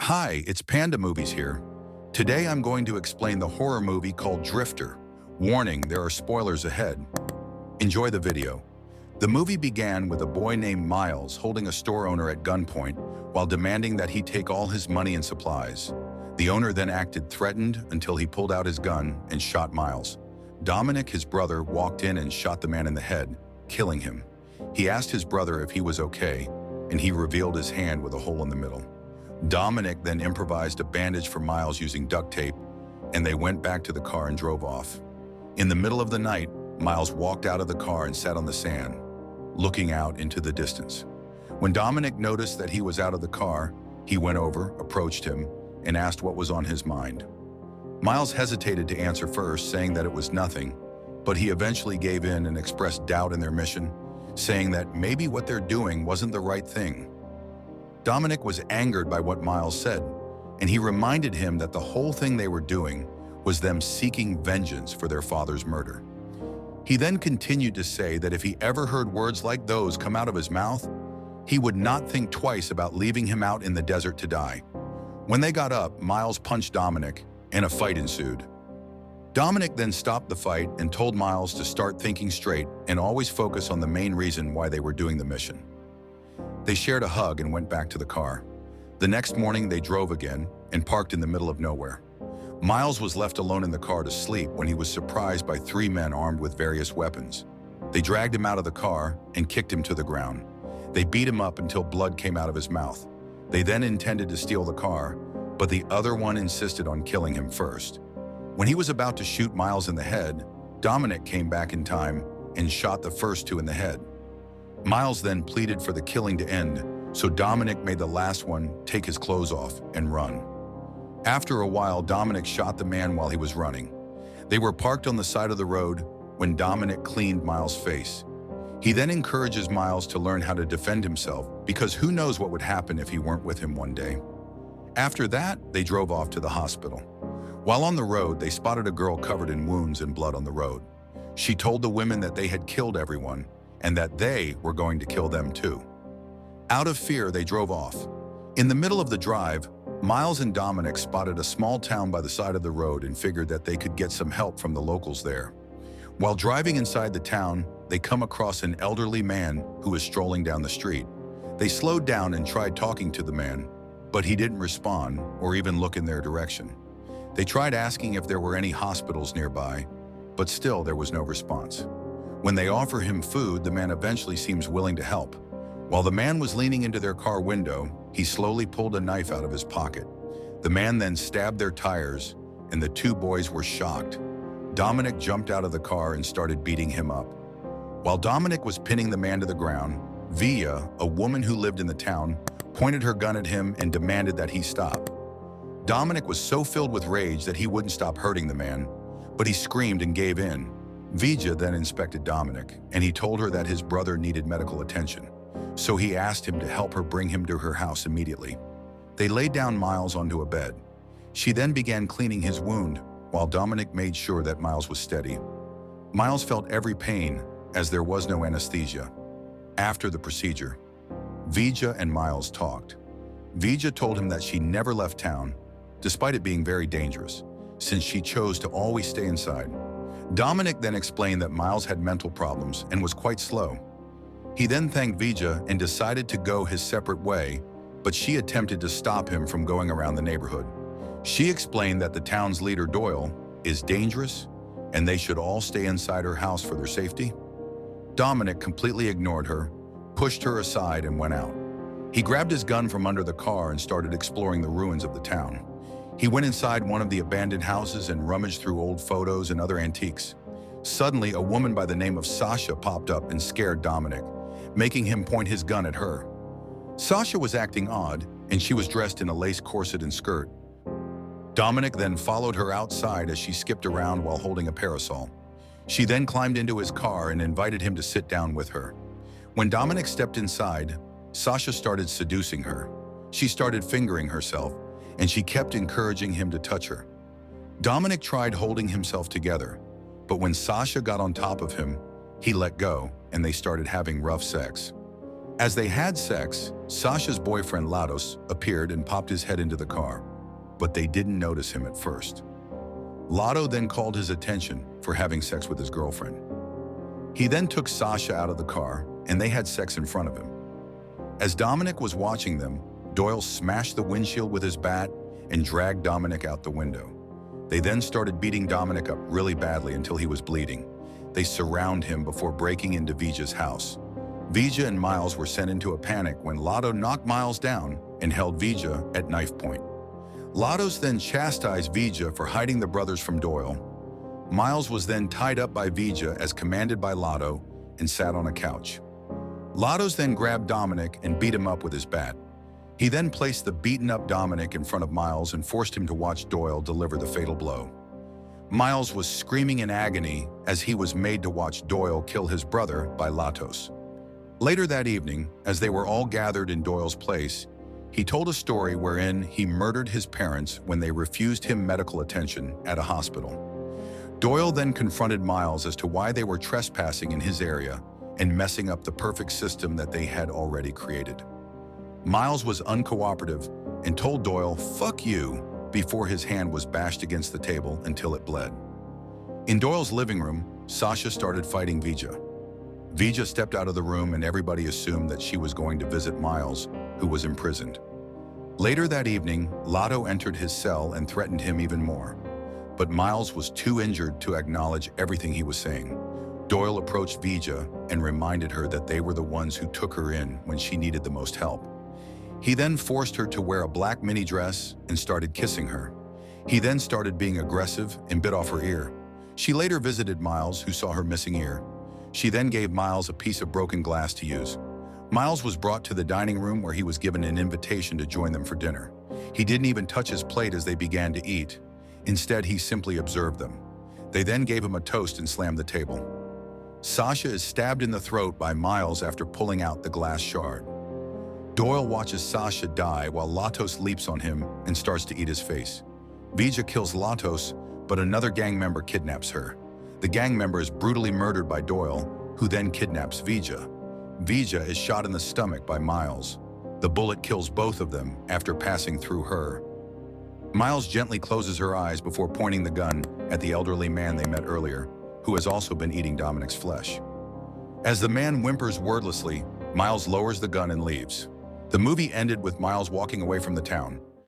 Hi, it's Panda Movies here. Today I'm going to explain the horror movie called Drifter. Warning, there are spoilers ahead. Enjoy the video. The movie began with a boy named Miles holding a store owner at gunpoint while demanding that he take all his money and supplies. The owner then acted threatened until he pulled out his gun and shot Miles. Dominic, his brother, walked in and shot the man in the head, killing him. He asked his brother if he was okay, and he revealed his hand with a hole in the middle. Dominic then improvised a bandage for Miles using duct tape, and they went back to the car and drove off. In the middle of the night, Miles walked out of the car and sat on the sand, looking out into the distance. When Dominic noticed that he was out of the car, he went over, approached him, and asked what was on his mind. Miles hesitated to answer first, saying that it was nothing, but he eventually gave in and expressed doubt in their mission, saying that maybe what they're doing wasn't the right thing. Dominic was angered by what Miles said, and he reminded him that the whole thing they were doing was them seeking vengeance for their father's murder. He then continued to say that if he ever heard words like those come out of his mouth, he would not think twice about leaving him out in the desert to die. When they got up, Miles punched Dominic, and a fight ensued. Dominic then stopped the fight and told Miles to start thinking straight and always focus on the main reason why they were doing the mission. They shared a hug and went back to the car. The next morning, they drove again and parked in the middle of nowhere. Miles was left alone in the car to sleep when he was surprised by three men armed with various weapons. They dragged him out of the car and kicked him to the ground. They beat him up until blood came out of his mouth. They then intended to steal the car, but the other one insisted on killing him first. When he was about to shoot Miles in the head, Dominic came back in time and shot the first two in the head. Miles then pleaded for the killing to end, so Dominic made the last one take his clothes off and run. After a while, Dominic shot the man while he was running. They were parked on the side of the road when Dominic cleaned Miles' face. He then encourages Miles to learn how to defend himself because who knows what would happen if he weren't with him one day. After that, they drove off to the hospital. While on the road, they spotted a girl covered in wounds and blood on the road. She told the women that they had killed everyone and that they were going to kill them too. Out of fear, they drove off. In the middle of the drive, Miles and Dominic spotted a small town by the side of the road and figured that they could get some help from the locals there. While driving inside the town, they come across an elderly man who was strolling down the street. They slowed down and tried talking to the man, but he didn't respond or even look in their direction. They tried asking if there were any hospitals nearby, but still there was no response. When they offer him food, the man eventually seems willing to help. While the man was leaning into their car window, he slowly pulled a knife out of his pocket. The man then stabbed their tires, and the two boys were shocked. Dominic jumped out of the car and started beating him up. While Dominic was pinning the man to the ground, Via, a woman who lived in the town, pointed her gun at him and demanded that he stop. Dominic was so filled with rage that he wouldn't stop hurting the man, but he screamed and gave in. Vija then inspected Dominic, and he told her that his brother needed medical attention, so he asked him to help her bring him to her house immediately. They laid down Miles onto a bed. She then began cleaning his wound, while Dominic made sure that Miles was steady. Miles felt every pain, as there was no anesthesia. After the procedure, Vija and Miles talked. Vija told him that she never left town, despite it being very dangerous, since she chose to always stay inside. Dominic then explained that Miles had mental problems and was quite slow. He then thanked Vija and decided to go his separate way, but she attempted to stop him from going around the neighborhood. She explained that the town's leader, Doyle, is dangerous and they should all stay inside her house for their safety. Dominic completely ignored her, pushed her aside, and went out. He grabbed his gun from under the car and started exploring the ruins of the town. He went inside one of the abandoned houses and rummaged through old photos and other antiques. Suddenly, a woman by the name of Sasha popped up and scared Dominic, making him point his gun at her. Sasha was acting odd, and she was dressed in a lace corset and skirt. Dominic then followed her outside as she skipped around while holding a parasol. She then climbed into his car and invited him to sit down with her. When Dominic stepped inside, Sasha started seducing her. She started fingering herself, and she kept encouraging him to touch her. Dominic tried holding himself together, but when Sasha got on top of him, he let go and they started having rough sex. As they had sex, Sasha's boyfriend Lados appeared and popped his head into the car, but they didn't notice him at first. Lado then called his attention for having sex with his girlfriend. He then took Sasha out of the car and they had sex in front of him. As Dominic was watching them, Doyle smashed the windshield with his bat and dragged Dominic out the window. They then started beating Dominic up really badly until he was bleeding. They surround him before breaking into Vija's house. Vija and Miles were sent into a panic when Lado knocked Miles down and held Vija at knife point. Lados then chastised Vija for hiding the brothers from Doyle. Miles was then tied up by Vija as commanded by Lado and sat on a couch. Lados then grabbed Dominic and beat him up with his bat. He then placed the beaten-up Dominic in front of Miles and forced him to watch Doyle deliver the fatal blow. Miles was screaming in agony as he was made to watch Doyle kill his brother by Latos. Later that evening, as they were all gathered in Doyle's place, he told a story wherein he murdered his parents when they refused him medical attention at a hospital. Doyle then confronted Miles as to why they were trespassing in his area and messing up the perfect system that they had already created. Miles was uncooperative and told Doyle, "Fuck you," before his hand was bashed against the table until it bled. In Doyle's living room, Sasha started fighting Vija. Vija stepped out of the room and everybody assumed that she was going to visit Miles, who was imprisoned. Later that evening, Lado entered his cell and threatened him even more. But Miles was too injured to acknowledge everything he was saying. Doyle approached Vija and reminded her that they were the ones who took her in when she needed the most help. He then forced her to wear a black mini dress and started kissing her. He then started being aggressive and bit off her ear. She later visited Miles, who saw her missing ear. She then gave Miles a piece of broken glass to use. Miles was brought to the dining room where he was given an invitation to join them for dinner. He didn't even touch his plate as they began to eat. Instead, he simply observed them. They then gave him a toast and slammed the table. Sasha is stabbed in the throat by Miles after pulling out the glass shard. Doyle watches Sasha die while Latos leaps on him and starts to eat his face. Vija kills Latos, but another gang member kidnaps her. The gang member is brutally murdered by Doyle, who then kidnaps Vija. Vija is shot in the stomach by Miles. The bullet kills both of them after passing through her. Miles gently closes her eyes before pointing the gun at the elderly man they met earlier, who has also been eating Dominic's flesh. As the man whimpers wordlessly, Miles lowers the gun and leaves. The movie ended with Miles walking away from the town,